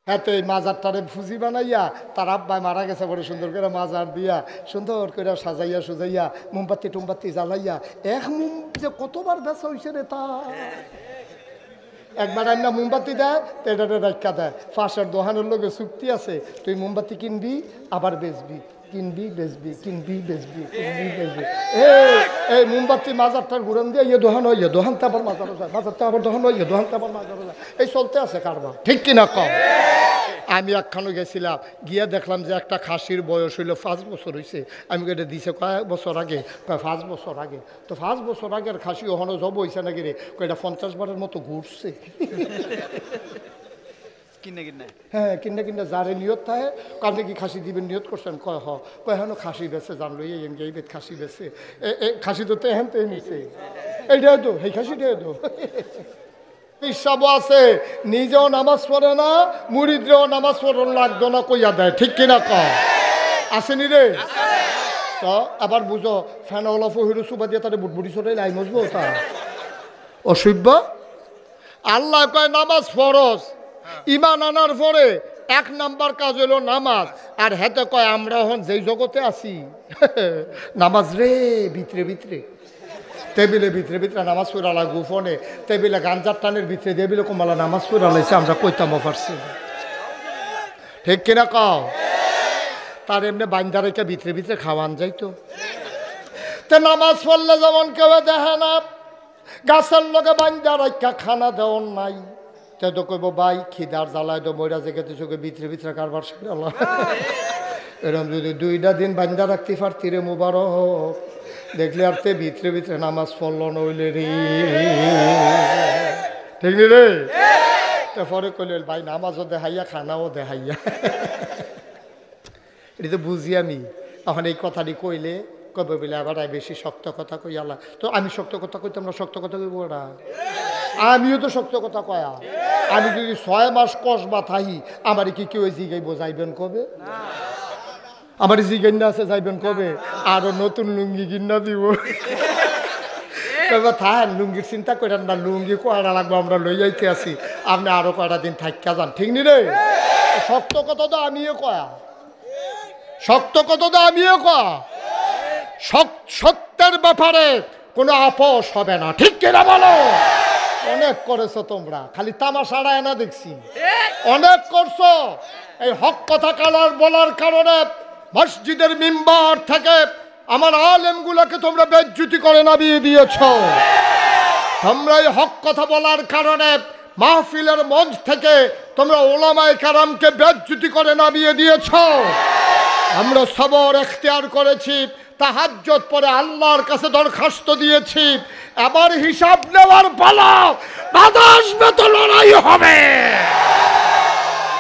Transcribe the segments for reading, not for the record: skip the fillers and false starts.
হাতে এই মাজারটারে ফুজি বানাইয়া তার আব্বাই মারা গেছে বড় সুন্দর করে মাজার দিয়া সুন্দর করে সাজাইয়া সুজাইয়া মোমবাতি টুমবাতি জ্বালাইয়া এক মোম যে কতবার বেচা হয়েছে রে তা একবার না মোমবাতি দেয় তো এটাতে রাখা দেয় ফাঁসের দোকানের লোকে চুক্তি আছে তুই মোমবাতি কিনবি আবার বেচবি কিনবি বেচবি কিনবি বেচবি কিনবি বেচবি এই মোমবাতি মাজারটার ঘুরান দিয়ে ইয়ে দোহান হয় দোহানতে আবার মাজারও যায় মাজারটা আবার দোহান হয় দোহানতে আবার মাজারও যায় এই চলতে আছে কারবার ঠিক কিনা কম আমি একখানে গেছিলাম গিয়ে দেখলাম যে একটা খাসির বয়স হইলো 5 বছর হয়েছে আমি এটা দিছে কয়েক বছর আগে কয় 5 বছর আগে তো 5 বছর আগের খাসি ওখানে জব হয়েছে নাকি রে কয়টা 50 বারের মতো ঘুরছে হ্যাঁ কিনে কিনে যারে নিয়ত থাকে আপনি কি খাসি দিবেন নিয়ত করছেন কয় কয় হেন খাসি বেছে জানলো এই বেদ খাসি বেছে খাসি তো এহেন তো নিছে এইটাই তো এই খাসিটাই তো হিসাবও আছে নিজেও নামাজ পড়ে না মুরিদরেও নামাজ পড়ন লাগতো না কইয়া দেয় ঠিক কিনা কয় আসেনি রে তো আবার বুঝো ফ্যান ওলা ফহিরু সুবা দিয়ে তাদের বুটবুটি চড়াই লাই মজবো তা অসভ্য আল্লাহ কয় নামাজ ফরজ ইমান আনার পরে 1 নাম্বার কাজ হলো নামাজ আর হেতে কয় আমরা এখন যেই জগতে আছি নামাজ রে ভিতরে ভিতরে টেবিলে ভিতরে ভিতরে নামাজ পড়ালা গোপনে টেবিলে গাঞ্জার টানের ভিতরে টেবিলে কমালা নামাজ পড়ালাইছে আমরা কইতামও পারছি ঠিক কিনা কও তার এমনি বাইন্দা রেখে ভিতরে ভিতরে খাওয়ান যাইতো তো নামাজ পড়লে যেমন কেউ দেখে না গাছের লগে বাইন্দা রেখা খানা দেওয়ার নাই তে তো কইব ভাই খিদার জ্বালায় তো মইরা জেগেতে চোখে ভিতরে ভিতরে কারবার শিখাল এরকম যদি 2টা দিন বাইন্দা রাখতে পারতি রে মুবারক দেখলে আর তে ভিতরে ভিতরে নামাজ পড়লো নইলে রে ঠিক নি রে পরে কইলে ভাই নামাজও দেখাইয়া খানাও দেখাইয়া এটা তো বুঝি আমি এখন এই কথাটি কইলে কবে বলে আবার বেশি শক্ত কথা কই আলা তো আমি শক্ত কথা কইতাম না শক্ত কথা কইব ওরা আমিও তো শক্ত কথা কয়া আমি যদি 6 মাস কসবা থাহি আমার কি কেউ জিগাইব যাইবেন কবে আমার জিগাইনা আছে যাইবেন কবে আরো নতুন লুঙ্গি কিনা দিব থাকেন লুঙ্গির চিন্তা করেন না লুঙ্গি কয়টা লাগবো আমরা লই যাইতে আসি আপনি আরো কয়টা দিন থাকিয়া যান ঠিক নি রে শক্ত কথা তো আমিও কয়া শক্ত কথা তো আমিও কয়া সত্যের ব্যাপারে কোনো আপোষ হবে না ঠিক কিনা বলো অনেক করেছো তোমরা খালি তামাশাড়া না দেখছি অনেক করছো এই হক কথা কালার বলার কারণে মসজিদের মিম্বার থেকে আমার আলেমগুলোকে তোমরা বেজ্জুতি করে নামিয়ে দিয়েছ তোমরা এই হক কথা বলার কারণে মাহফিলের মঞ্চ থেকে তোমরা ওলামায়ে কেরামকে বেজ্জুতি করে নামিয়ে দিয়েছ আমরা সবর এখতিয়ার করেছি তাহাজ্জুদ পরে আল্লাহর কাছে দরখাস্ত দিয়েছি এবার হিসাব নেওয়ার পালা বাধা আসবে তো লড়াই হবে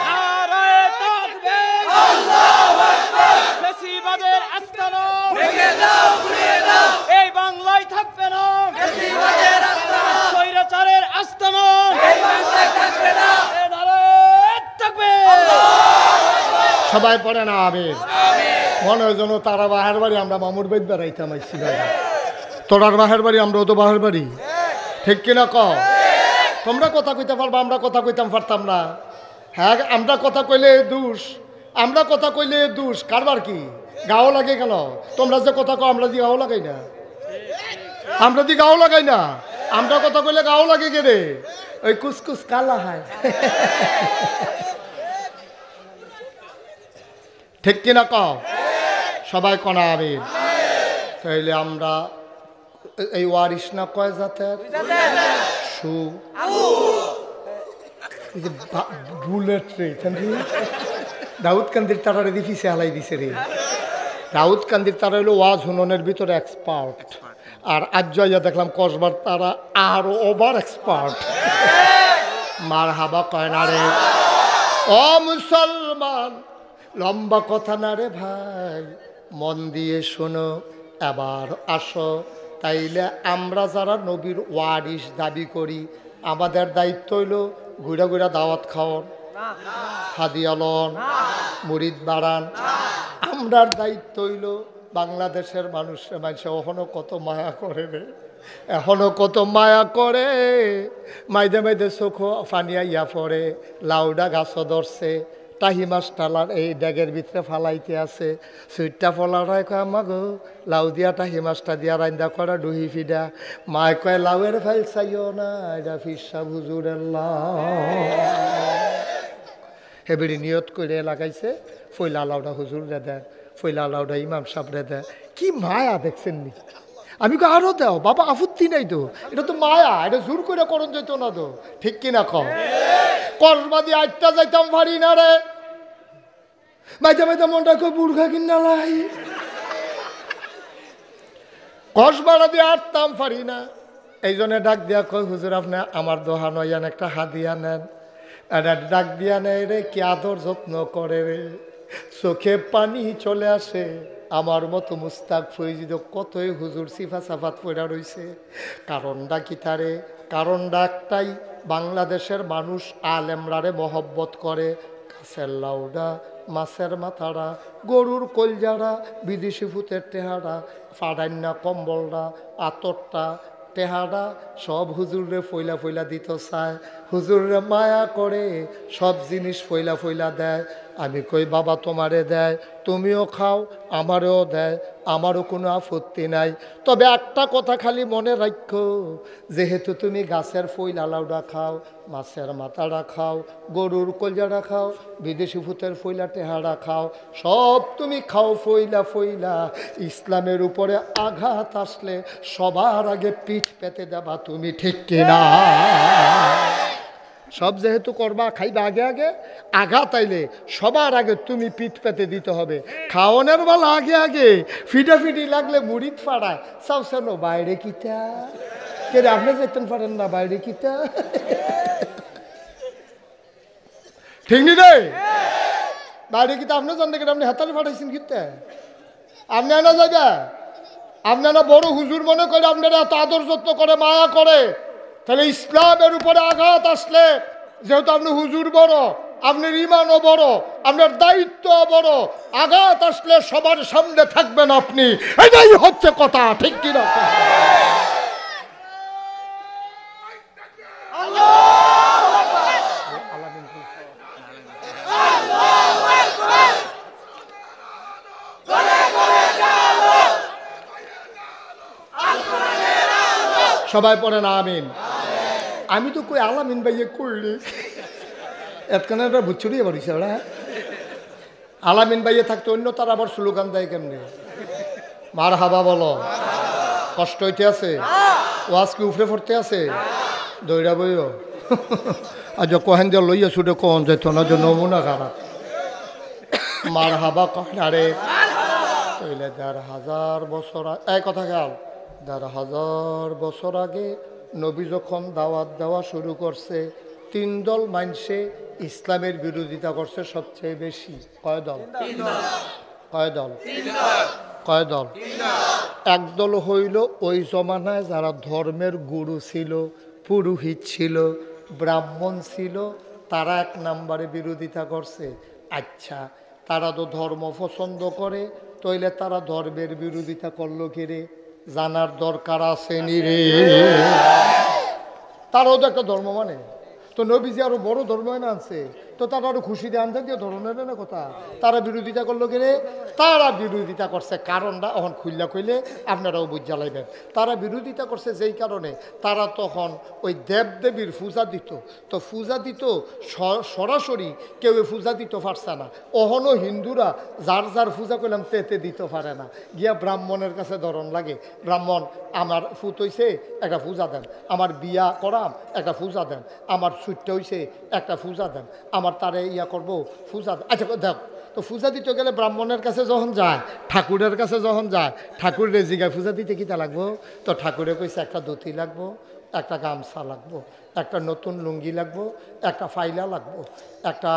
নারায়ে তাকবীর আল্লাহু আকবার ফেসিবাদের আস্তানা ভেঙে দাও ঘুরিয়ে দাও এই বাংলায় থাকবে না ফেসিবাদের আস্তানা স্বৈরাচারের আস্তানা এই বাংলায় থাকবে না নারায়ে তাকবীর সবাই পড়ে না আমিন মনে হয় যেন তারা বাহের বাড়ি আমরা মামুর বাড়ি বেড়াইতাম আইসি তোরার বাহের বাড়ি আমরাও তো বাহের বাড়ি ঠিক কিনা ক তোমরা কথা কইতে পারবা আমরা কথা কইতাম পারতাম না হ্যাঁ আমরা কথা কইলে দোষ আমরা কথা কইলে দোষ কারবার কি গাও লাগে কেন তোমরা যে কথা কও আমরা দি গাও লাগাই না আমরা দি গাও লাগাই না আমরা কথা কইলে গাও লাগে কে রে ওই কুসকুস কালা হয় ঠিক কিনা ক সবাই কনা আমিন তাইলে আমরা এই ওয়ারিস না কয় জাতের সু বুলেট রে দাউদ কান্দির তারা রে দিছে হালাই দিছে রে দাউদ কান্দির তারা হলো ওয়াজ হুননের ভিতরে এক্সপার্ট আর আজ যাইয়া দেখলাম কসবার তারা আরো ওভার এক্সপার্ট মার হাবা কয় না রে ও মুসলমান লম্বা কথা না রে ভাই মন দিয়ে শোনো এবার আসো তাইলে আমরা যারা নবীর ওয়ারিস দাবি করি আমাদের দায়িত্ব হইল ঘুরা ঘুরা দাওয়াত খাওয়ান হাদিয়া লন মুরিদ বাড়ান আমরার দায়িত্ব হইল বাংলাদেশের মানুষের কখনো কত মায়া করে রে এখনো কত মায়া করে, মাইদে মাইদে চোখ ফানিয়া ইয়া পড়ে। লাউডা গাছ ধরছে, টাহি মাছ টালার এই ড্যাগের ভিতরে ফালাইতে আছে। সুইটটা ফলারায় কয় আমা গো, লাউ দিয়া টাহি মাছটা দিয়া রান্দা করা ডুহি ফিডা। মায় কয় লাউয়ের ফাইল চাইও না, এটা ফিরসা হুজুরের লাউ। হেবেড়ি নিয়ত করে লাগাইছে, ফইলা লাউডা হুজুর রে দেয়, ফইলা লাউডা ইমাম সাহেব রে দেয়। কি মায়া দেখছেন নি? আমি কো আরো দাও বাবা, আপত্তি নাই তো, এটা তো মায়া, এটা জোর করে করণ যেত না তো, ঠিক কিনা কম? কসবা দিয়ে আটটা যাইতাম পারি না রে, মাইতে মাইতে মনটা কই বুড়ঘা কিনা লাই, কসবাড়া দিয়ে আটতাম পারি না। এই জন্য ডাক দিয়া কই হুজুর আপনি আমার দোহান ইয়ান একটা হাদিয়া নেন। এটা ডাক দিয়া নেয় রে, কি আদর যত্ন করে রে, চোখে পানি চলে আসে। আমার মতো মুস্তাক ফৈজিদ কতই হুজুর সিফা সাফাত পড়া রইছে। কারণটা কি তারে? কারণটা একটাই, বাংলাদেশের মানুষ আলেমরারে মহব্বত করে। গাছের লাউডা, মাছের মাথারা, গরুর কলজারা, বিদেশি ফুতের টেহারা, ফাডান্না কম্বলরা, আতরটা টেহারা সব হুজুররে ফইলা ফইলা দিত চায়। হুজুররে মায়া করে সব জিনিস ফইলা ফইলা দেয়। আমি কই বাবা তোমারে দেয়, তুমিও খাও, আমারও দেয়, আমারও কোনো আপত্তি নাই। তবে একটা কথা খালি মনে রাখো, যেহেতু তুমি গাছের ফইলা লাউডা খাও, মাছের মাথাটা খাও, গরুর কলজাটা খাও, বিদেশি ফুতের ফইলা টেহারা খাও, সব তুমি খাও ফইলা ফইলা, ইসলামের উপরে আঘাত আসলে সবার আগে পিঠ পেতে দেবা তুমি, ঠিক কিনা? সব যেহেতু করবা, খাইবা আগে আগে, আঘাত আইলে সবার আগে তুমি পিঠ পেতে দিতে হবে। খাওয়ানোর বেলা আগে আগে ফিটাফিটি লাগলে মুড়িদ ফাড়ায় চাও বাইরে কিতা কে রে, আপনি যেতেন পারেন না বাইরে কিতা, ঠিক নি রে? বাইরে কিতা আপনি জানতে গেলে আপনি হাতালে ফাটাইছেন কিতা, আপনি না যাবে, আপনারা বড় হুজুর মনে করে আপনারা এত আদর যত্ন করে মায়া করে, তাহলে ইসলামের উপরে আঘাত আসলে, যেহেতু আপনি হুজুর বড়, আপনার ইমানও বড়, আপনার দায়িত্ব বড়, আঘাত আসলে সবার সামনে থাকবেন আপনি, এটাই হচ্ছে কথা, ঠিক কিনা? সবাই পড়েন আমিন। আমি তো কই আলামিন ভাইয়ে করলি এতখানে একটা বুচ্ছুরিয়ে পারিস ওরা, আলামিন ভাইয়ে থাকতে অন্য তারা আবার স্লোগান দেয় কেমনে, মার হাবা বলো, কষ্ট হইতে আছে, ওয়াজ কি উফরে পড়তে আছে, দৌড়া বইও আজ কহেন দিয়ে লইয়া ছুটে কন যেত না যে নমুনা খারাপ, মার হাবা কহারে তৈলে ১,৫০০ বছর এক কথা খেয়াল, ১,৫০০ বছর আগে নবী যখন দাওয়াত দেওয়া শুরু করছে, ৩ দল মানুষে ইসলামের বিরোধিতা করছে সবচেয়ে বেশি। কয় দল? কয় দল? কয় দল? একদল হইল ওই জমানায় যারা ধর্মের গুরু ছিল, পুরোহিত ছিল, ব্রাহ্মণ ছিল, তারা ১ নম্বরে বিরোধিতা করছে। আচ্ছা, তারা তো ধর্ম পছন্দ করে, তইলে তারা ধর্মের বিরোধিতা করলো কিরে, জানার দরকার আছে নি রে? তারাও তো একটা ধর্ম মানে, তো নবীজি আরো বড় ধর্ম না আনছে, তো তারা আরো খুশি দিয়ে আনতে দিয়ে ধরনের না কথা, তারা বিরোধিতা করলো কে রে? তারা বিরোধিতা করছে কারণটা এখন খুললা কইলে আপনারাও বুঝ জ্বালাইবেন। তারা বিরোধিতা করছে যেই কারণে, তারা তখন ওই দেবদেবীর পূজা দিত, তো পূজা দিত সরাসরি কেউ পূজা দিতে পারছে না। অহনো হিন্দুরা যার যার পূজা করলাম তেতে দিতে পারে না, গিয়া ব্রাহ্মণের কাছে ধরন লাগে, ব্রাহ্মণ আমার ফুত হইছে একটা পূজা দেন, আমার বিয়া করাম একটা পূজা দেন, আমার ছুটতে হইছে একটা পূজা দেন, আমার তারে ইয়া করবো পূজা দেন। আচ্ছা দেখ, তো পূজা দিতে গেলে ব্রাহ্মণের কাছে যখন যায়, ঠাকুরের কাছে যখন যায়, ঠাকুরের জিগায় পূজা দিতে কিতা লাগবো? তো ঠাকুরে কইছে একটা ধুতি লাগবো, একটা গামছা লাগবো, একটা নতুন লুঙ্গি লাগবো, একটা ফাইলা লাগবো, একটা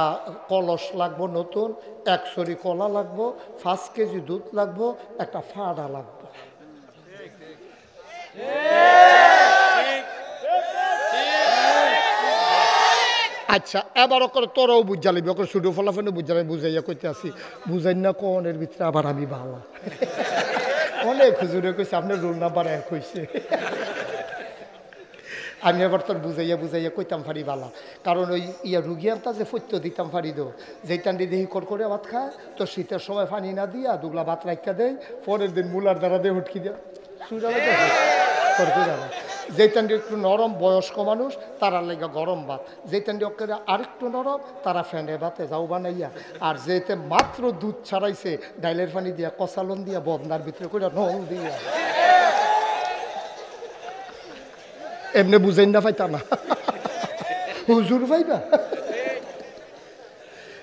কলস লাগবো নতুন, 1 সরি কলা লাগবো, 5 কেজি দুধ লাগবো, একটা ফাড়া লাগবো। আচ্ছা, এবার করে তোরাও বুঝালিবি, ওকে শুধু ফলাফল বুঝালি, বুঝাইয়া কইতে আসি, বুঝাই না কনের ভিতরে আবার আমি ভালো অনেক হুজুরে কইছে আপনার রোল নাম্বার 1 হইছে। আমি এবার তোর বুঝাইয়া বুঝাইয়া কইতাম ফারি বালা, কারণ ওই রুগী আনতা যে ফৈত্য দিতাম ফারি দো, যেইটান দিয়ে দেহি করে ভাত খায়, তো শীতের সময় পানি না দিয়া দুগলা ভাত রাখা দেয়, পরের দিন মুলার দ্বারা দিয়ে উঠকি দেয় যেইটান দিয়ে একটু নরম বয়স্ক মানুষ তারা লেগে গরম ভাত, যেইটান দিয়ে আরেকটু নরম তারা ফ্যানে ভাতে যাও বানাইয়া, আর যেতে মাত্র দুধ ছাড়াইছে ডাইলের পানি দিয়া কষালন দিয়া বদনার ভিতরে করে নল দিয়া এমনি বুঝাই না পাইতা না হুজুর ভাইবা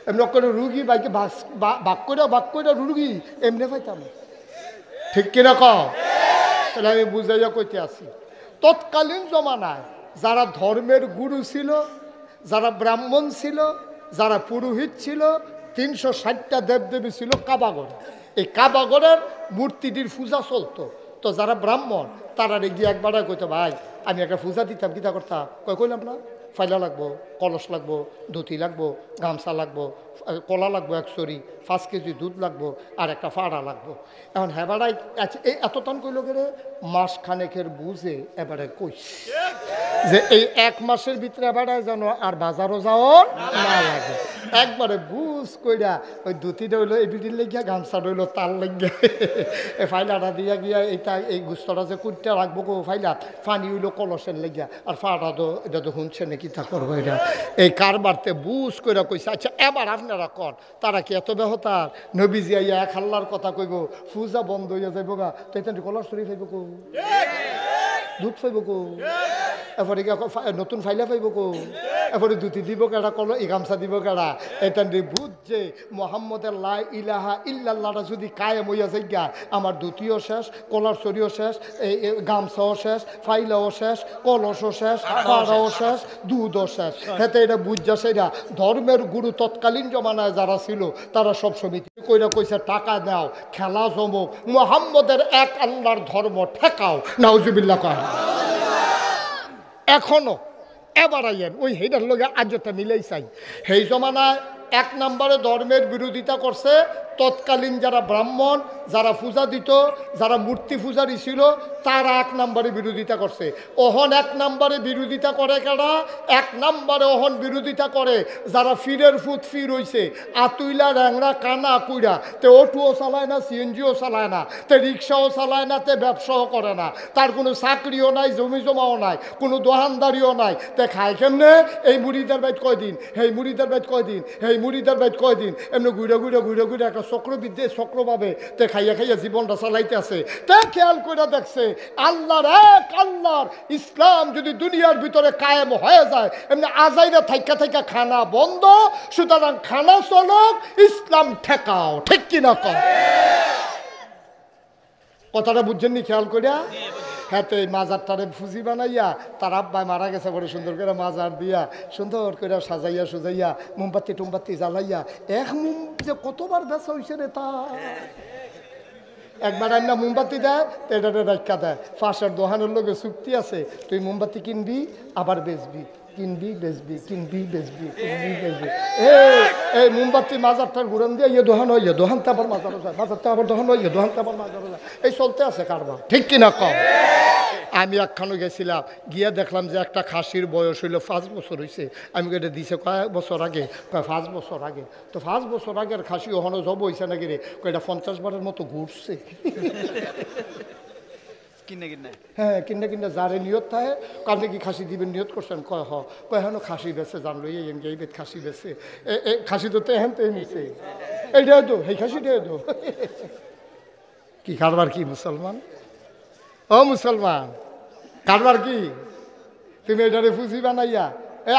এমনি করে রুগী বাইকে বাক করে রুগী এমনি পাইতাম না, ঠিক কিনা কও? তাহলে আমি বুঝাইয়া কইতে আসি, তৎকালীন জমানায় যারা ধর্মের গুরু ছিল, যারা ব্রাহ্মণ ছিল, যারা পুরোহিত ছিল, 360টা দেবদেবী ছিল কাবাগড়ে। এই কাবাগড়ের মূর্তিটির পূজা চলতো। তো যারা ব্রাহ্মণ তারা গিয়ে একবার কইতো, ভাই আমি একটা পূজা দিতাম, কিতা করতাম? কইলাম না, ফাইলা লাগবো, কলস লাগবো, ধুতি লাগবো, গামছা লাগবো, কলা লাগবো 1 চড়ি, 5 কেজি দুধ লাগবো, আর একটা ফাড়া লাগবো। এখন হেবাড়াই এই এত টান কইল গেলে মাস খানেকের বুঝে এবারে কইস যে এই 1 মাসের ভিতরে এবারে যেন আর বাজারও যাওয়ার না লাগে, একবারে বুঝ কইরা ওই ধুতিটা হইলো এই বিটির লেগিয়া, গামছা রইলো তার লেগিয়া, এই ফাইলাটা দিয়া গিয়া এইটা এই গুস্তটা যে কুটটা রাখবো গো ফাইলাত, পানি হইলো কলসের লেগিয়া, আর ফাড়া তো এটা তো শুনছে নাকি তা করবো এটা, এই কারবারতে বুঝ কইরা কইছে। আচ্ছা এবার আপনারা কন, তারা কি এত ব্যাহতার? নবীজি আইয়া 1 আল্লাহর কথা কইব, পূজা বন্ধ হইয়া যাইব গা, তো এটা কলস শরীফ হইব কো, দুধ পাইব কো, এরপরে নতুন ফাইলা পাইব কো, এরপরে ধুতি দিব কেডা, এই গামছা দিব কেডা? এটা বুঝছে মোহাম্মদের লা ইলাহা ইল্লাল্লাহটা যদি কায়েম হইয়া যাই গা, আমার ধুতিও শেষ, কলার চরিও শেষ, এই গামছাও শেষ, ফাইলাও শেষ, কলসও শেষ, ফাড়াও শেষ, দুধও শেষ। হেতে এটা বুঝছা সেটা ধর্মের গুরু তৎকালীন জমানায় যারা ছিল তারা সব সমিতি কইরা কইছে, টাকা দাও, খেলা জমুক, মোহাম্মদের 1 আল্লাহর ধর্ম ঠেকাও। নাউজুবিল্লাহ কয় এখনো এবার আইয়েন ওই হেটার লগে আজটা মিলেই চাই। সেই জমানায় 1 নম্বরে ধর্মের বিরোধিতা করছে তৎকালীন যারা ব্রাহ্মণ, যারা পূজা দিত, যারা মূর্তি পূজারী ছিল, তারা 1 নম্বরে বিরোধিতা করছে। ওহন 1 নম্বরে বিরোধিতা করে কেডা? 1 নম্বরে ওহন বিরোধিতা করে যারা ফিরের ফুট ফির হইছে, আতুইলা র্যাংরা কানা কুইরা, তে অটোও চালায় না, সিএনজিও চালায় না, তে রিক্সাও চালায় না, তে ব্যবসাও করে না, তার কোনো চাকরিও নাই, জমি জমাও নাই, কোনো দোকানদারিও নাই, তে খায় কেমনে? এই মুড়িদার বাইত কয়দিন, হেই মুড়িদার বাইত কয়দিন, হেই মুড়িদার বাইত কয়দিন, এমনি ঘুরে ঘুরে ঘুরে ঘুরে একটা চক্রবিদ্যে চক্রভাবে তে খাইয়া খাইয়া জীবনটা চালাইতে আছে। তে খেয়াল করে দেখছে আল্লাহর 1 আল্লাহর ইসলাম যদি দুনিয়ার ভিতরে কায়েম হয়ে যায়, এমনি আজাইরা থাইকা থাইকা খানা বন্ধ, সুতরাং খানা চলক, ইসলাম ঠেকাও। ঠিক কিনা কও? কথাটা বুঝছেননি? খেয়াল করিয়া হাতে মাজারটারে ফুজি বানাইয়া তার আব্বাই মারা গেছে বড় সুন্দর করে মাজার দিয়া সুন্দর করে সাজাইয়া সুজাইয়া মোমবাতি টুমবাতি জ্বালাইয়া মোম যে কতবার বেচা হয়েছে রে তা একবার আন্না মোমবাতি দেয় এটাতে রাখা দেয়। পাশের দোকানের লোকে চুক্তি আছে, তুই মোমবাতি কিনবি আবার বেচবি, কিনবি বেচবি, কিনবি বেচবি, কিনবি বেচবি। এই মোমবাতি মাজারটার ঘুরান দিয়ে দোকান হয়, দোকানতে আবার মাজারও যায়, মাজারতে আবার দোকান হয়, দোকানতে আবার মাজারও যায়, এই চলতে আছে কারবার। ঠিক কিনা কম? আমি একখানে গেছিলাম, গিয়া দেখলাম যে একটা খাসির বয়স হইলো 5 বছর হয়েছে। আমি এটা দিছে কয়েক বছর আগে, 5 বছর আগে। তো 5 বছর আগের খাসি ওখানে জব হয়েছে নাকি রে? এটা 50 বারের মতো ঘুরছে। হ্যাঁ, কিনে কিনে যারে নিয়ত থাকে, আপনি কি খাসি দিবেন নিয়ত করছেন? কয় হ, কয় হেন খাসি বেছে জানলো, এই বেদ খাসি বেছে, খাসি তো তেহেন তেহে নিছে, এইটাই তো সেই খাসিটাই তো। কি কারবার কি মুসলমান? ও মুসলমান, কারবার কি? তুমি এটারে ফুজি বানাইয়া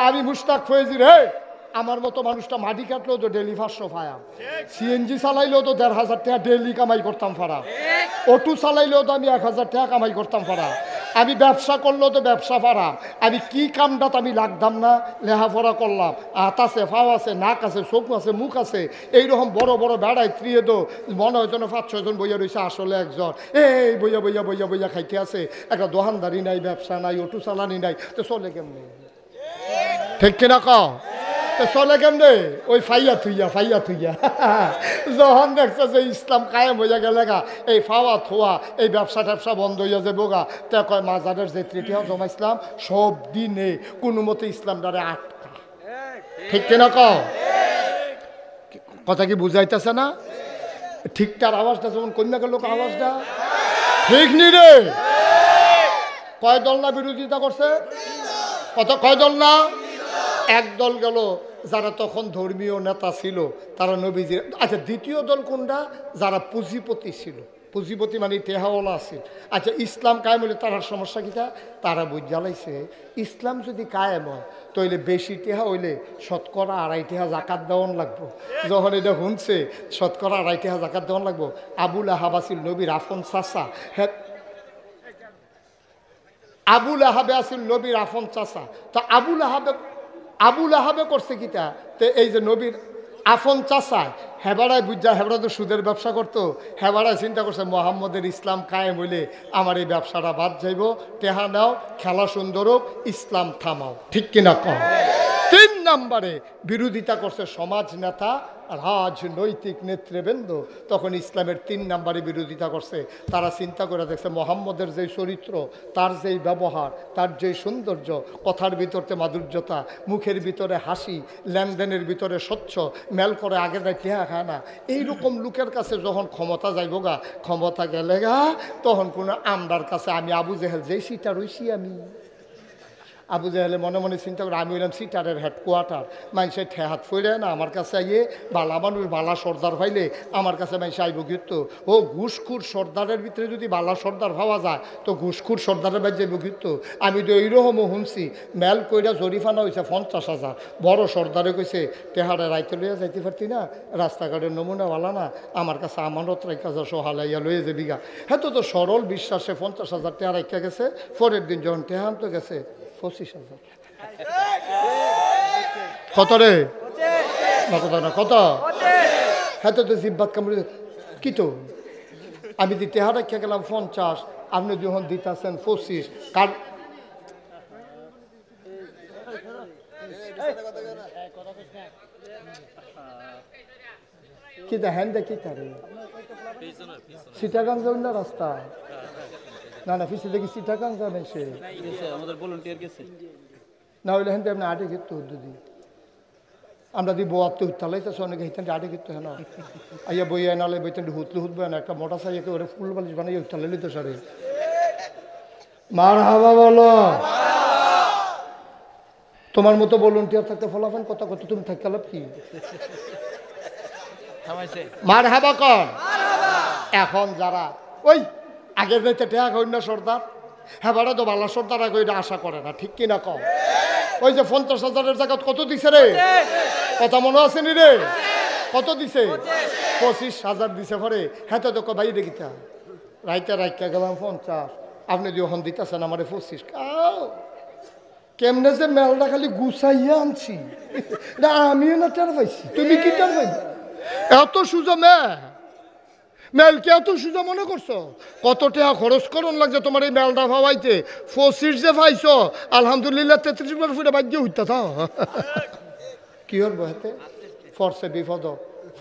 আমি মুশতাক ফয়েজির আমার মতো মানুষটা মাটি কাটলেও তো ডেলি 500 পায়া, সিএনজি চালাইলেও তো 1500 টাকা ডেলি কামাই করতাম পারা, অটো চালাইলেও তো আমি 1000 টাকা কামাই করতাম পারা, আমি ব্যবসা করলেও তো ব্যবসা পারা, আমি কি কামটা আমি লাগতাম না, লেখাপড়া করলাম, হাত আছে, ফাও আছে, নাক আছে, চোখ আছে, মুখ আছে, এইরকম বড় বড় বেড়ায় ত্রিয়ে তো মনে হয় যেন 5-6 জন বইয়া রয়েছে, আসলে একজন এই বইয়া বইয়া বইয়া বইয়া খাইতে আছে, একটা দোকানদারি নাই, ব্যবসা নাই, অটো চালানি নাই, তো চলে কেমনি? ঠিক কিনা কও? তো চলে কেমনে ওই ফাইয়া থুইয়া যখন দেখছে যে ইসলাম কায়েম হইয়া গেলে গা এই ফাওয়া থোয়া এই ব্যবসা ট্যাবসা বন্ধ হইয়া যাবো গা তা কয় মাজারের যে তৃতীয় জমাইছিলাম সব দিনে কোনো মতে ইসলাম দ্বারা আটকা। ঠিক কিনা কও? কথা কি বুঝাইতেছে না? ঠিকঠাক আওয়াজটা যেমন কন্যা গেল আওয়াজটা ঠিক নি রে? কয় দল না বিরোধিতা করছে? কয় দল না? এক দল গেল যারা তখন ধর্মীয় নেতা ছিল তারা নবীজির। আচ্ছা, দ্বিতীয় দল কোনটা? যারা পুঁজিপতি ছিল। পুঁজিপতি মানে টেহাওয়ালা আছে। আচ্ছা, ইসলাম কায়েম হইলে তার সমস্যা কিটা? তারা বুঝ জ্বালাইছে ইসলাম যদি কায়েম হয় তাইলে বেশি টেহা হইলে শতকরা 2.5 টেহা জাকাত দেওয়ান লাগবো। যখন এটা শুনছে শতকরা 2.5 টেহা জাকাত দেওয়ান লাগবো। আবুল আহাব আসিল নবীর আফন চাচা। হ্যাঁ, আবুল আহাবে আসিল নবীর আফন চাচা। তো আবুল আহাবে করছে কিটা? তো এই যে নবীর আফন চাচা হেবাড়ায় বুঝা, হেবাড়া তো সুদের ব্যবসা করতো। হেবাড়ায় চিন্তা করছে মোহাম্মদের ইসলাম কায়েম হইলে আমার এই ব্যবসাটা বাদ যাইব, টেহা নাও, খেলা সুন্দর হোক, ইসলাম থামাও। ঠিক কিনা কম? 3 নম্বরে বিরোধিতা করছে সমাজ নেতা, রাজনৈতিক নেতৃবৃন্দ। তখন ইসলামের 3 নম্বরে বিরোধিতা করছে। তারা চিন্তা করে দেখছে মোহাম্মদের যেই চরিত্র, তার যেই ব্যবহার, তার যেই সৌন্দর্য, কথার ভিতরে মাধুর্যতা, মুখের ভিতরে হাসি, লেনদেনের ভিতরে স্বচ্ছ, মেল করে আগে যায় টেহা খায় না, এইরকম লোকের কাছে যখন ক্ষমতা যাইব গা, ক্ষমতা গেলে গা, তখন কোনো আমরার কাছে আমি আবু জেহেল যেই সিটা রইছি আমি। আবু জাহেলে মনে মনে চিন্তা করে আমি হইলাম সিটারের হেডকোয়ার্টার, মানুষের ঠেহাত ফইরে না আমার কাছে আইয়ে বালা মানুষ বালা সর্দার পাইলে আমার কাছে মানুষ আইব কিন্তু ও ঘুষখুর সর্দারের ভিতরে যদি বালা সর্দার পাওয়া যায় তো ঘুষখুর সর্দারের বাড়ি যাইব কিন্তু। আমি তো এইরকমও শুনছি মেল কইরা জরিফানা হয়েছে 50,000। বড় সর্দারে কইছে টেহারে রাইতে লইয়া যাইতে পারতি না, রাস্তাঘাটের নমুনা বালা না, আমার কাছে আমানত রাখা যা সহালাইয়া লইয়া যাবি গা। হ্যাঁ তো সরল বিশ্বাসে 50,000 টেহা রাখা গেছে। পরের দিন যখন টেহা আনতে গেছে 25,000। কত রে? কত না কত? হ্যাঁ তো জিব্বাত কামড়ে কি তো আমি দিতে হারা খেয়ে গেলাম 50, আপনি যখন দিতেছেন 25। কার কি দেখেন দেখি তারে সিটাগাং যাও না রাস্তা না না ফিসে দেখি সিটাগাং যাবে সে আমাদের ভলান্টিয়ার গেছে না হইলে হেন আপনি আটে কিন্তু দুদি আমরা দি বোয়াতে উত্তালাইতেছে অনেকে হিতেন আটে কিন্তু হ্যাঁ না আইয়া বইয়া নালে বইতেন হুতলু হুতবে না একটা মোটর সাইকেল ওরে ফুল বালিশ বানাই উত্তালাই লিতে সারে মার হাবা বলো তোমার মতো ভলান্টিয়ার থাকতে ফলাফল কত কত তুমি থাকতে লাভ কি মার হাবা কন এখন যারা ওই আগের রাইতে টেহা কই না সর্দার হ্যাঁ বাড়া তো বালা সর্দার আগে ওইটা আশা করে না ঠিক কিনা কম ওই যে 50,000 জায়গা কত দিছে রে কথা মনে আছে নি রে কত দিছে 25,000 দিছে পরে হ্যাঁ তো ভাই দেখিতা রাইতে রাইকা গেলাম 50 আপনি যখন দিতেছেন আমার 25 কেমনে যে মেলটা খালি গুছাইয়া আনছি না আমিও না টের পাইছি তুমি কি টের পাইবে এত সুজা মেলকে এত সুজা মনে করছো কত টাকা খরচ করুন লাগছে তোমার এই মেলটা ভাবাইতে 25 যে পাইছো আলহামদুলিল্লাহ 33 বার ফুটে বাদ দিয়ে উঠতে থাও কি হল বহাতে ফরসে বিপদ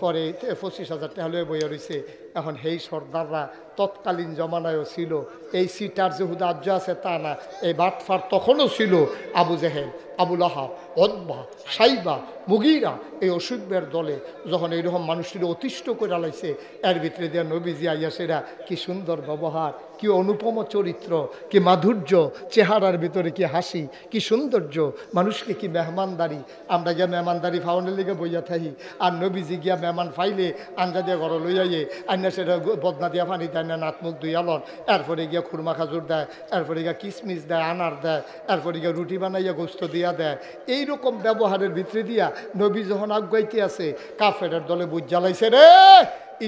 পরে 25,000 টাকা লয়ে বইয়া রয়েছে এখন সেই সর্দাররা তৎকালীন জমানায়ও ছিল এই সিটার যে হুদার্য আছে তা না এই বাটফার তখনও ছিল আবু জেহেল আবুল আহাব ওতবা সাইবা মুগীরা এই অসুখের দলে যখন এইরকম মানুষটির অতিষ্ঠ করে লাইছে এর ভিতরে দেওয়া নবীজি আইয়াসেরা কি সুন্দর ব্যবহার কি অনুপম চরিত্র কি মাধুর্য চেহারার ভিতরে কি হাসি কি সৌন্দর্য মানুষকে কি মেহমানদারি আমরা গিয়া মেহমানদারি ফাউনের লিগে বইয়া থাকি আর নবীজি গিয়া মেহমান ফাইলে আঞ্জা দিয়ে ঘর লইয়াইয়ে আইনা সেটা বদনা দিয়া পানি দেয় না নাত মুখ দুইয়ালন এরপরে গিয়া খুরমা খাজুর দেয় এরপরে গিয়া কিশমিশ দেয় আনার দেয় এরপরে গিয়া রুটি বানাইয়া গোস্ত দিয়া দেয় এইরকম ব্যবহারের ভিতরে দিয়া নবী যখন আগুয়াইতে আছে কাফের দলে বুঝ জ্বালাইছে রে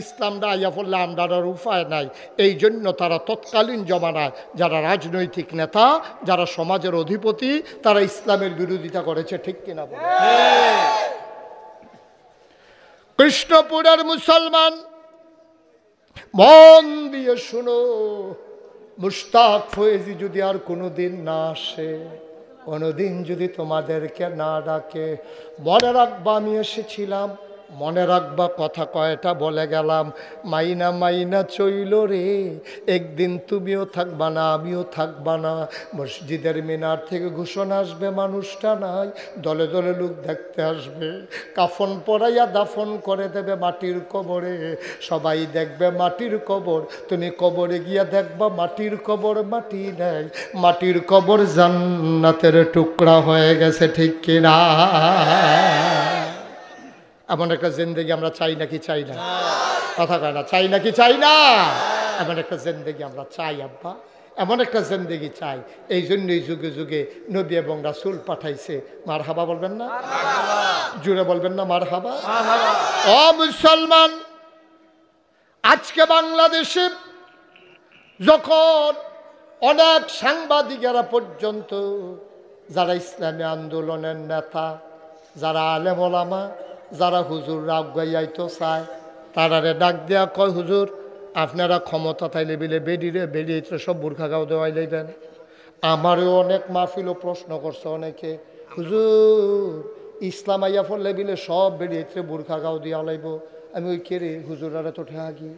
ইসলামটা আইয়া পড়লে আমরার উপায় নাই এই জন্য তারা তৎকালীন জমানায় যারা রাজনৈতিক নেতা যারা সমাজের অধিপতি তারা ইসলামের বিরোধিতা করেছে ঠিক কিনা বলে কৃষ্ণপুরের মুসলমান মন দিয়ে শুনো মুশতাক ফয়েজি যদি আর কোনোদিন না আসে কোনোদিন যদি তোমাদেরকে না ডাকে, মনে রাখবা আমি এসেছিলাম, মনে রাখবা কথা কয়টা বলে গেলাম, মাইনা মাইনা চইল রে, একদিন তুমিও থাকবা না আমিও থাকবা না। মসজিদের মিনার থেকে ঘোষণা আসবে মানুষটা নাই, দলে দলে লোক দেখতে আসবে, কাফন পরাইয়া দাফন করে দেবে মাটির কবরে, সবাই দেখবে মাটির কবর, তুমি কবরে গিয়া দেখবা মাটির কবর মাটি নেই, মাটির কবর জান্নাতের টুকরা হয়ে গেছে, ঠিক কিনা? এমন একটা জিন্দেগি আমরা চাই নাকি চাই না? কথা কয় না, চাই নাকি চাই না? এমন একটা জিন্দেগি আমরা চাই আব্বা, এমন একটা জিন্দেগি চাই। এই জন্যই যুগে যুগে নবী এবং রাসূল পাঠাইছে। মার হাবা বলবেন না? জুড়ে বলবেন না মার হাবা? ও মুসলমান, আজকে বাংলাদেশে যখন অনেক সাংবাদিকেরা পর্যন্ত, যারা ইসলামী আন্দোলনের নেতা, যারা আলেম ওলামা, যারা হুজুররা আগাইয়াইতো চায়, তারারে ডাক দেয়া কয়, হুজুর আপনারা ক্ষমতা তাইলে বিলে বেরিয়ে সব বুরখা গাও দেওয়াই লইবেন। আমারও অনেক মাহফিলও প্রশ্ন করছে অনেকে, হুজুর ইসলাম আইয়া ফলে বিলে সব বেরিয়ে বুরখা গাও দিয়া লাইব। আমি ওই কে রে, হুজুরারা তো ঠেহাগি।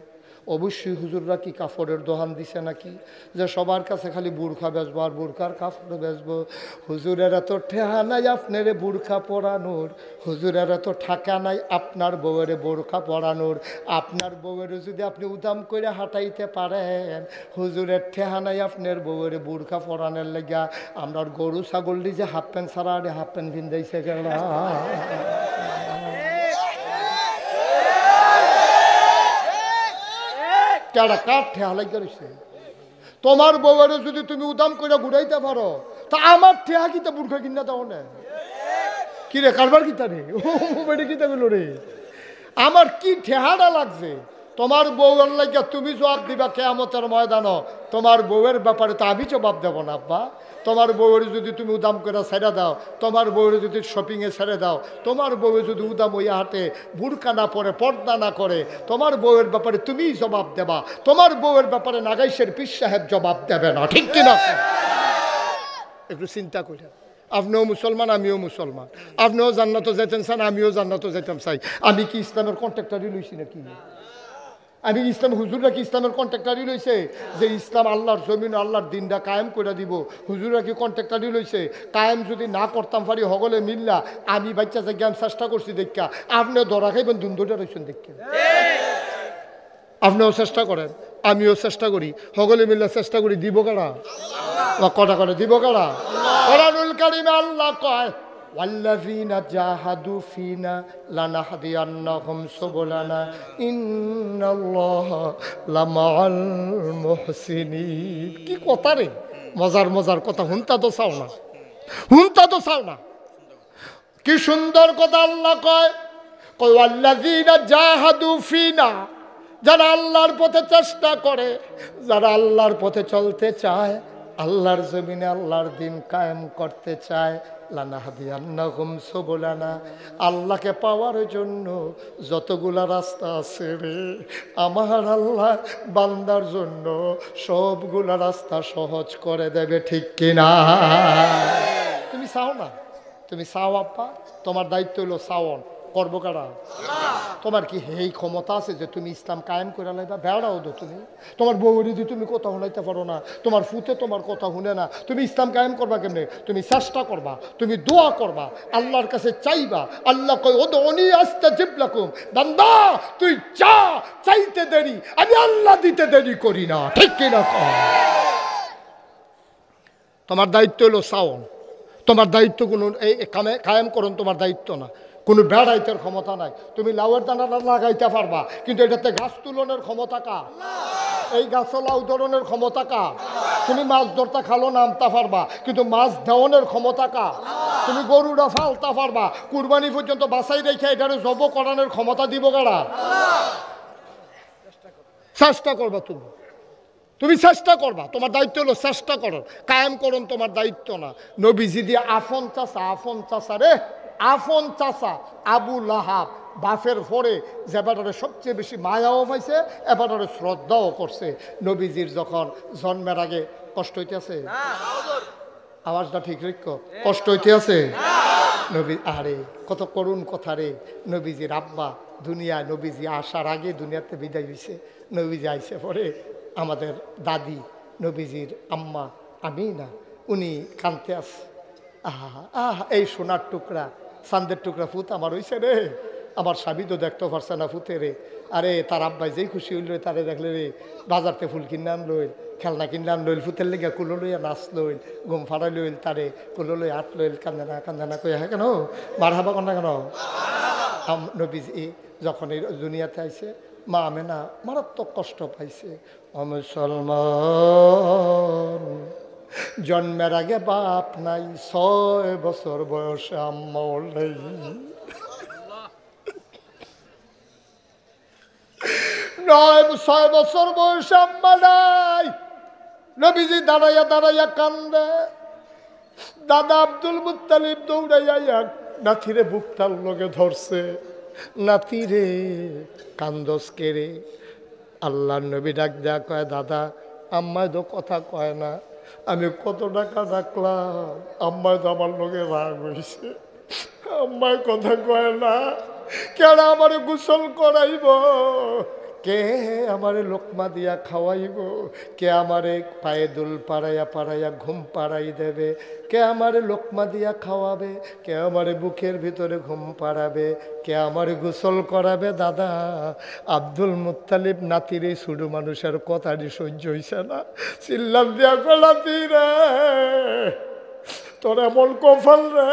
অবশ্যই হুজুররা কি কাপড়ের দোকান দিছে নাকি যে সবার কাছে খালি বুরখা বেচবো আর বুরখার কাপড় বেচবো? হুজুরেরা তো ঠেহা নাই আপনারে বুরখা পরানোর, হুজুরেরা তো ঠাকা নাই আপনার বউয়ের বোরখা পরানোর। আপনার বউয়ের যদি আপনি উদাম করে হাঁটাইতে পারেন, হুজুরের ঠেহা নাই আপনার বউয়ের বুরখা পরানোর লেগা। আমরা গরু ছাগল যে হাফ প্যান্ট ছাড়া আরে হাফ প্যান্ট ভিন্দাইছে গেলা। তোমার বউয়ের যদি তুমি উদাম করে ঘুরাইতে পারো, তা আমার ঠেহা কিতা বুর্খা কিনা দাও না? কি রে কারবার কিতা রে কিতা বলো রে? আমার কি ঠেহাটা লাগছে? তোমার বউয়ের লাগিয়া তুমি জবাব দিবা কিয়ামতের ময়দানে। তোমার বউয়ের ব্যাপারে তো আমি জবাব দেব না আব্বা। তোমার বউয়ের যদি তুমি উদাম করে ছেড়ে দাও, তোমার বউয়ের যদি শপিংয়ে ছেড়ে দাও, তোমার বউয়ের যদি উদাম হইয়া হাঁটে, বুরকা না পরে, পর্দা না করে, তোমার বউয়ের ব্যাপারে তুমিই জবাব দেবা। তোমার বউয়ের ব্যাপারে নাগাইশের পীর সাহেব জবাব দেবে না, ঠিক কিনা? একটু চিন্তা করে। আপনিও মুসলমান আমিও মুসলমান, আপনিও জান্নাতে যাইতেন চান আমিও জান্নাতে যাইতাম চাই। আমি কি ইসলামের কন্ট্রাক্টারই লইছি নাকি? আমি ইসলাম হুজুররা কি ইসলামের কন্ট্রাক্টারই লইছে যে ইসলাম আল্লাহর জমিন আল্লাহর দিনটা কায়েম করে দিব? হুজুররা কি কন্ট্রাক্টারই লইছে? কায়েম যদি না করতাম পারি হগলে মিল্লা, আমি বাচ্চা যে জ্ঞান চেষ্টা করছি দেখা, আপনিও ধরা খাইবেন দুন্দটা রয়েছেন দেখা। আপনিও চেষ্টা করেন আমিও চেষ্টা করি, হগলে মিল্লা চেষ্টা করি, দিব কারা বা কটা করে দিব কারা? কোরআনুল কারীমে আল্লাহ কয়, ওয়াল্লাযীনা জাহাদু ফিনা লানাহদিয়ান্নাহুম সুবুলানা ইন্নাল্লাহা লামাআল মুহসিনিন। কি কথা রে, মজার মজার কথা। হুনতা তো চাও না, হুনতা তো চাও না। কি সুন্দর কথা আল্লাহ কয়, ওয়াল্লাযীনা জাহাদু ফিনা, যারা আল্লাহর পথে চেষ্টা করে, যারা আল্লাহর পথে চলতে চায়, আল্লাহর জমিনে আল্লাহর দিন কায়েম করতে চায়, লানাহদিয়ান্নাহুম সুবুলানা, আল্লাহকে পাওয়ার জন্য যতগুলা রাস্তা আছে রে, আমার আল্লাহ বান্দার জন্য সবগুলা রাস্তা সহজ করে দেবে, ঠিক কিনা? তুমি চাও না? তুমি চাও আব্বা, তোমার দায়িত্ব হলো চাওন, করবো কারা? তোমার কি এই ক্ষমতা আছে যে তুমি ইসলাম কায়েম করে লাইবা? বেড়াও তো তুমি। তোমার বউরি যদি তুমি কথা শুনাইতে পারো না, তোমার ফুতে তোমার কথা শুনে না, তুমি ইসলাম কায়েম করবা কেমনে? তুমি চেষ্টা করবা, তুমি দোয়া করবা, আল্লাহর কাছে চাইবা। আল্লাহ কয় উদউনি আস্তাজিব লাকুম, বান্দা তুই চা, চাইতে দেরি, আমি আল্লাহ দিতে দেরি করি না, ঠিক কিনা? তোমার দায়িত্ব হলো চাওন, তোমার দায়িত্ব কোনো এই কায়েম করুন তোমার দায়িত্ব না। কোনো বেড়াইতের ক্ষমতা নাই। তুমি লাউয়ের দানাটা লাগাইতে পারবা, কিন্তু এটাতে গাছ তুলনের ক্ষমতা কার? এই গাছ লাউ ধরনের ক্ষমতা কার? তুমি মাছ ধরতে খালো নামতে পারবা, কিন্তু মাছ দেওয়ানের ক্ষমতা কার? তুমি গরুটা ফালতে পারবা, কুরবানি পর্যন্ত বাছাই রেখে এটারে জব করানোর ক্ষমতা দিব কারা? চেষ্টা করবা তুমি, তুমি চেষ্টা করবা। তোমার দায়িত্ব হলো চেষ্টা করো, কায়েম করুন তোমার দায়িত্ব না। নবীজি দিয়ে আফন চাষা রে, আফন চাষা আবু লাহাব, বাফের পরে যে ব্যাটারে সবচেয়ে বেশি মায়াও পাইছে, এবারে শ্রদ্ধাও করছে। নবীজির যখন জন্মের আগে কষ্ট হইতেছে, আওয়াজটা ঠিক রেখো, কষ্ট হইতে আছে? নবী আরে কত করুণ কথা রে। নবীজির আব্বা দুনিয়া, নবীজি আসার আগে দুনিয়াতে বিদায় হয়েছে। নবীজি আইসে পরে আমাদের দাদি নবীজির আম্মা আমিনা উনি কানতে আছে। আহা আহা, এই সোনার টুকরা চান্দের টুকরা ফুত আমার হইছে রে। আমার স্বামী তো দেখতে পারছে না ফুতে রে। আরে তার আব্বাই যেই খুশি হইল তারে দেখলে রে বাজারতে ফুল কিনে আনলইল, খেলনা কিনে আনলইল, ফুতের লেগে কুলো লইয়া নাচ লইল, ঘুম ফাড়াই লইল, তারে কুলো লইয়া হাত লইল, কান্দে না কই হ্যাঁ কেন মার হাবা কন্যা কেন। নবীজি যখন এই দুনিয়াতে আইছে মা আমেনা মারাত্মক কষ্ট পাইছে। মুসলমান জন্মের আগে বাপ নাই, 6 বছর বয়সে আম্মাও নেই। 6 বছর বয়সে আম্মা নাই। নবীজি দাঁড়াইয়া দাঁড়াইয়া কান্দে। দাদা আব্দুল মুত্তালিব দৌড়াইয়া নাতিরে বুকটার লগে ধরছে। নাতিরে কান্দস কেরে। আল্লাহর নবী ডাক দেয়া কয় দাদা আম্মায় তো কথা কয় না, আমি কত টাকা রাখলাম, আম্মায় তো আমার লগে রাগ হয়েছে, আম্মায় কথা কয় না। কেন আমারে গোসল করাইব, কে আমারে লোকমা দিয়া খাওয়াইব, কে আমারে পায়ে দুল পাড়াইয়া পাড়াইয়া ঘুম পাড়াই দেবে, কে আমারে লোকমা দিয়া খাওয়াবে, কে আমারে বুকের ভিতরে ঘুম পাড়াবে, কে আমারে গোসল করাবে। দাদা আব্দুল মুত্তালিব নাতির এই ছোট মানুষের কথাটি সহ্য হইছে না, চিল্লাম দিয়া গলাতি রে তোর এমন কপাল রে,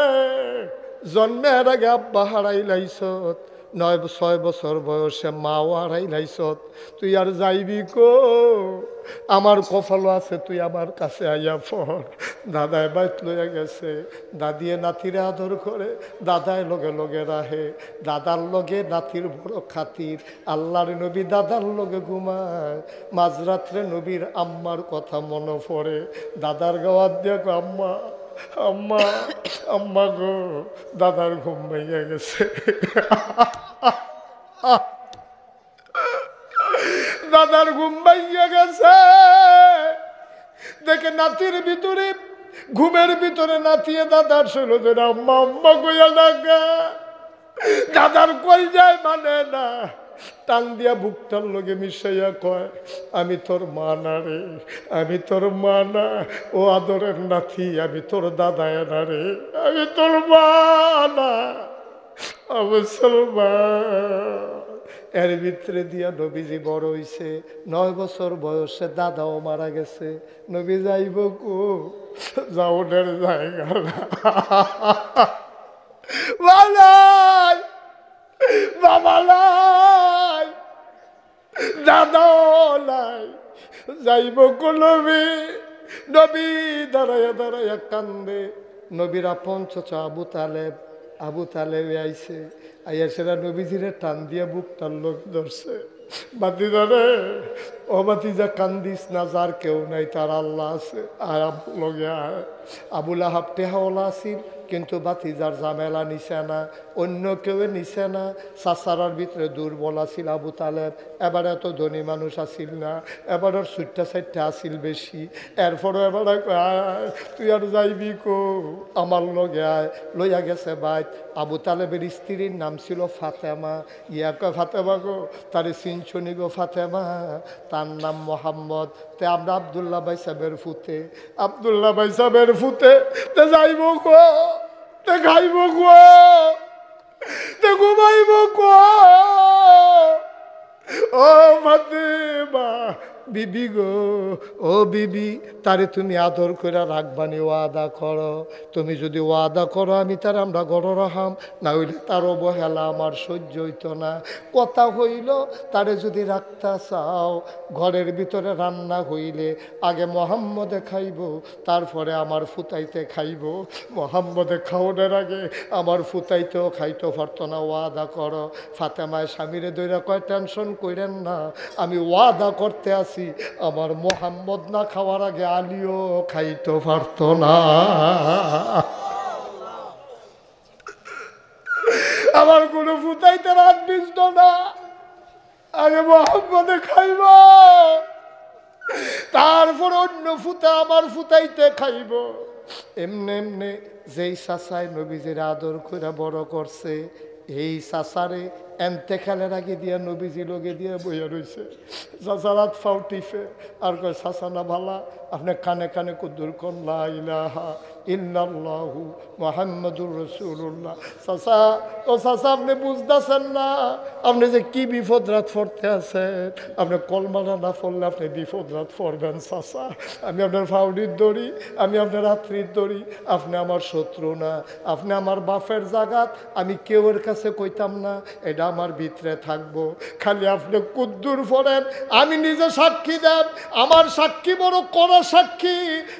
জন্মের আগে আব্বা হারাই লাইছত, 6 বছর বয়সে মাও হারাই লাইছত, তুই আর যাইবি কো, আমার কপালও আছে, তুই আমার কাছে আইয়া পড়। দাদায় বাইত লইয়া গেছে, দাদিয়ে নাতিরে আদর করে, দাদায় লগে লগে রাহে, দাদার লগে নাতির বড় খাতির। আল্লাহর নবী দাদার লগে ঘুমায়, মাঝরাত্রে নবীর আম্মার কথা মনে পড়ে, দাদার গাওয়াত দিয়ে আম্মা আম্মা আম্মা গো, দাদার ঘুম ভেঙে গেছে। দাদার ঘুম ভেঙে গেছে দেখে নাতির ভিতরে, ঘুমের ভিতরে নাতিয়ে দাদার শৈল ধরে আম্মা আম্মা কইয়া লাগা, দাদার কই যায় মানে না, টান দিয়া বুকটার লগে মিশাইয়া কয় আমি তোর মা না রে, আমি তোর মা না, ও আদরের নাতি, আমি তোর দাদায় না রে, আমি তোর মা না। মুসলমান এর ভিতরে দিয়া নবীজি বড় হইছে, 9 বছর বয়সে দাদাও মারা গেছে। নবী যাইব কো, যাওনের জায়গা না, বাবা নাই, দাদাও নাই, যাইব কো নবী। নবী দাঁড়াইয়া দাঁড়াইয়া কান্দে। নবীর আপন চাচা আবু তালেব আইছে, আইয়া সেরা নবীজিরে টান দিয়া বুকটার লোক ধরছে। বাতিজা রে, ও বাতিজা কান্দিস না, যার কেউ নাই তার আল্লাহ আছে, আর লগে আয়। আবুল আহাব টেহাওয়ালা আসিল, কিন্তু বাতিজার জামেলা নিছে না, অন্য কেউ নিছে না। চাচারার ভিতরে দুর্বল আসিল আবু তালেব, এবার এত ধনী মানুষ আসিল না, এবার ওর সুট্টা সাইটটা আসিল বেশি। এরপরও এবার তুই আর যাইবি কো, আমার লগে আয়। লইয়া গেছে বাইত। আবু তালেবের স্ত্রীর নাম ছিল ফাতেমা। ইয়া কয় ফাতেমা গো, তারে চিনছনি গো ফাতেমা, তার নাম মোহাম্মদ। তে আমরা আবদুল্লাহ ভাই সাহেবের ফুতে, আবদুল্লাহ ভাই সাহেবের ফুতে, তে যাইব গো, তে খাইব গো, তে ঘুমাইব গো। ও ফাতেমা বিবি গো, ও বিবি, তারে তুমি আদর করে রাখবানি, ওয়াদা করো। তুমি যদি ওয়াদা করো আমি তার আমরা গড় রাহাম, না হইলে তার অবহেলা আমার সহ্য হইত না। কথা হইল তারে যদি রাখতে চাও, ঘরের ভিতরে রান্না হইলে আগে মোহাম্মদে খাইব, তারপরে আমার ফুতাইতে খাইব। মোহাম্মদে খাওয়ানোর আগে আমার ফুতাইতেও খাইতে পারতো না, ওয়াদা করো। ফাতেমায় স্বামীরে দইরা কয় টেনশন কইরেন না, আমি ওয়াদা করতে আছি, আমার মোহাম্মদ না খাওয়ার আগে আলীও খাইতে পারত না। আমার কোনো ফুটাইতে রাত বিজত না, আগে মোহাম্মদে খাইব, তারপর অন্য ফুটা আমার ফুটাইতে খাইব। এমনি এমনি যেই চাচায় নবীজির আদর করে বড় করছে, এই চাচারে এন্তেকালের আগে দিয়া নবীজি লগে দিয়া বইয়া রয়েছে। চাচারাত ফাউ টিফে আর কয় চাচা না ভালা, আপনি কানে কানে কুদ্দুর কোন লা ইলাহা ইল্লাল্লাহু মুহাম্মাদুর রাসূলুল্লাহ। চাচা, ও চাচা আপনি বুঝতেছেন না আপনি যে কি বিপদ রাত পড়তে আছেন। আপনি কলমানা না পড়লে আপনি বিপদ রাত পড়বেন চাচা। আমি আপনার ফাউডির দড়ি, আমি আপনার রাত্রির দড়ি, আপনি আমার শত্রু না, আপনি আমার বাপের জাগাত, আমি কেউর কাছে কইতাম না, এটা আমার ভিতরে থাকবো। খালি আপনি কুদ্দুর পড়েন, আমি নিজে সাক্ষী দেন, আমার সাক্ষী বড় কড়া সাক্ষী,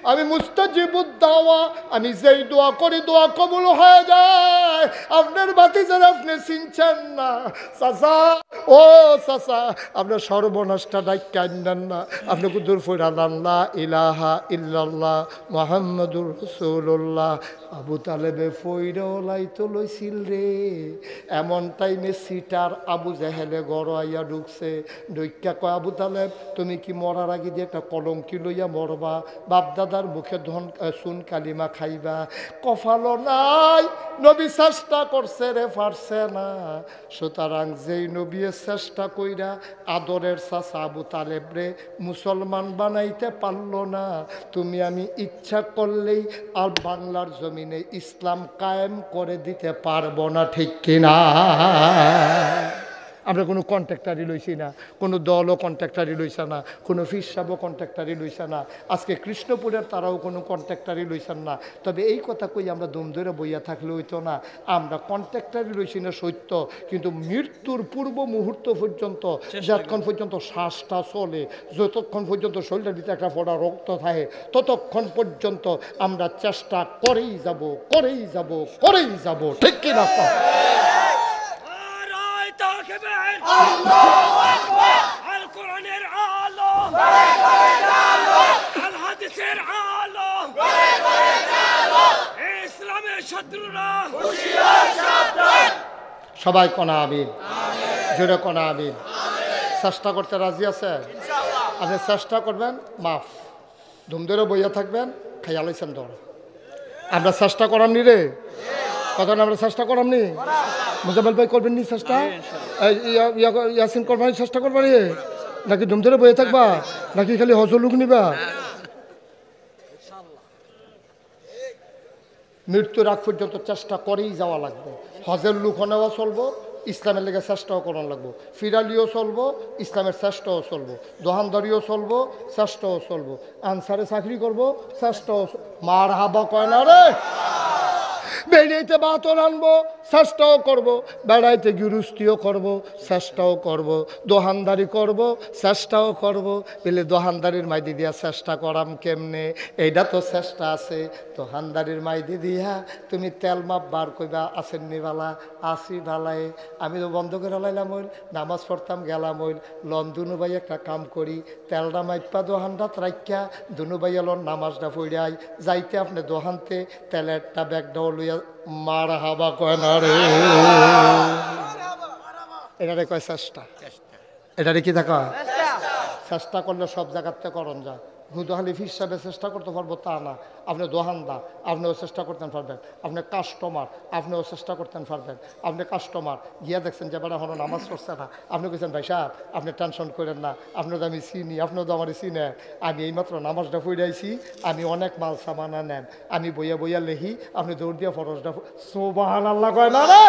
আমি মুস্তাজিবুদ দাওয়া, আমি যেই দোয়া করি দোয়া কবুল হয়ে যায়। আপনার ভাতিজার আপনি চিনছেন না চাচা, ও চাচা আপনার সর্বনাশটা ডাক্কা আনলেন না, আপনি কুদ্দুর পড়ালেন লা ইলাহা ইল্লাল্লাহ মুহাম্মাদুর রাসূলুল্লাহ। আবু তালেবে ফইরা লাইতো লইছিল রে, এমন টাইমে সিটার আবু জাহেলে গড় আইয়া ঢুকছে। ঢুকা কয় আবু তালেব তুমি কি মরার আগে দিয়ে একটা কলঙ্কি লইয়া মরবা, বাপদাদার মুখে ধন সুন কালিমা খাইবা? কফালো নাই, নবী চেষ্টা করছে রে, পারছে না। সুতরাং যেই নবী চেষ্টা কইরা আদরের চাচা আবু তালেব রে মুসলমান বানাইতে পারলো না, তুমি আমি ইচ্ছা করলেই আর বাংলার জমিনে ইসলাম কায়েম করে দিতে পারবো না, ঠিক কিনা? আমরা কোনো কন্ট্রাক্টারি লইছি না, কোনো দলও কন্ট্রাক্টারি লইছে না, কোনো ফিরসাবও কন্ট্রাক্টারি লইছে না, আজকে কৃষ্ণপুরের তারাও কোনো কন্ট্রাক্টারি লইছেন না। তবে এই কথা কই আমরা দম ধরে বইয়া থাকলে হইতো না। আমরা কন্ট্রাক্টারি লইছি না সত্য, কিন্তু মৃত্যুর পূর্ব মুহূর্ত পর্যন্ত, যতক্ষণ পর্যন্ত শ্বাসটা চলে, যতক্ষণ পর্যন্ত শরীরের ভিতরে একটা ফোঁটা রক্ত থাকে, ততক্ষণ পর্যন্ত আমরা চেষ্টা করেই যাব, করেই যাব, করেই যাব, ঠিক কিনা? আল্লাহু আকবার। আল কোরআনের আলো গড়ে গড়ে জালো, আল হাদিসের আলো গড়ে গড়ে জালো, ইসলামের শত্রুরা হুঁশিয়ার সাবধান। সবাই কোনা আমিন, জোরে কোনা আমিন। চেষ্টা করতে রাজি আছে? আপনি চেষ্টা করবেন, মাফ। ধুম ধরে বইয়া থাকবেন, খাইয়া লাইছেন ধর। আমরা চেষ্টা করামনি রে, কথা না? আমরা চেষ্টা করামনি। মুজাম্মেল ভাই করবেন নি চেষ্টা? ইয়াসিন করবেন চেষ্টা করবেন নাকি ধুম ধরে বইয়া থাকবা, নাকি খালি হজর লুক নিবা? মৃত্যুর আগ পর্যন্ত চেষ্টা করেই যাওয়া লাগবে। হজের লুক নেওয়া চলবো, ইসলামের লেগে চেষ্টাও করানো লাগবো। ফিরালিও চলবো, ইসলামের চেষ্টাও চলবো। দোহানদারিও চলবো, চেষ্টাও চলবো। আনসারে চাকরি করবো, চেষ্টাও। মার হাবা কয় না রে। বেড়াইতে বাতর আনবো, চেষ্টাও করবো। বেড়াইতে গৃহস্থিও করবো, চেষ্টাও করবো। দোহানদারি করবো, চেষ্টাও করবো। পেলে দোহানদারির মাইদি দিয়া চেষ্টা করাম কেমনে? এইটা তো চেষ্টা আছে। দোহানদারির মাইদি দিয়া তুমি তেল মাপ বার কইবা, আসেন নিবালা, আসি ঢালাই। আমি তো বন্ধ করে লাইলাম, হইল নামাজ পড়তাম গেলাম, হইল লন দুনুবাই একটা কাম করি, তেলটা মাইপা দোহানটাত রাখিয়া দুনুবাই লন নামাজটা পড়াই যাইতে আপনি দোহানতে তেলেরটা ব্যাগটাও লইয়া মার হাবা কয় না রে। এটারে কয় চেষ্টা। এটারে কি দেখা? চেষ্টা করলে সব জায়গাতে করণ যায়। হুদহালি হিসাবে চেষ্টা করতে পারবো তা না। আপনি দোহানদার, আপনিও চেষ্টা করতে পারবেন। আপনি কাস্টমার, আপনিও চেষ্টা করতে পারবেন। আপনি কাস্টমার গিয়া দেখছেন যে বেড়া হলো নামাজ পড়ছে না, আপনি বলছেন ভাই সাহেব আপনি টেনশন করেন না, আপনার তো আমি চিনি, আপনিও তো আমার চিনে, আমি এইমাত্র নামাজটা পড়াইছি, আমি অনেক মাল সামানা নেন, আমি বইয়া বইয়া লেহি, আপনি দৌড় দিয়া ফরজটা সুবহানাল্লাহ কয় না রে।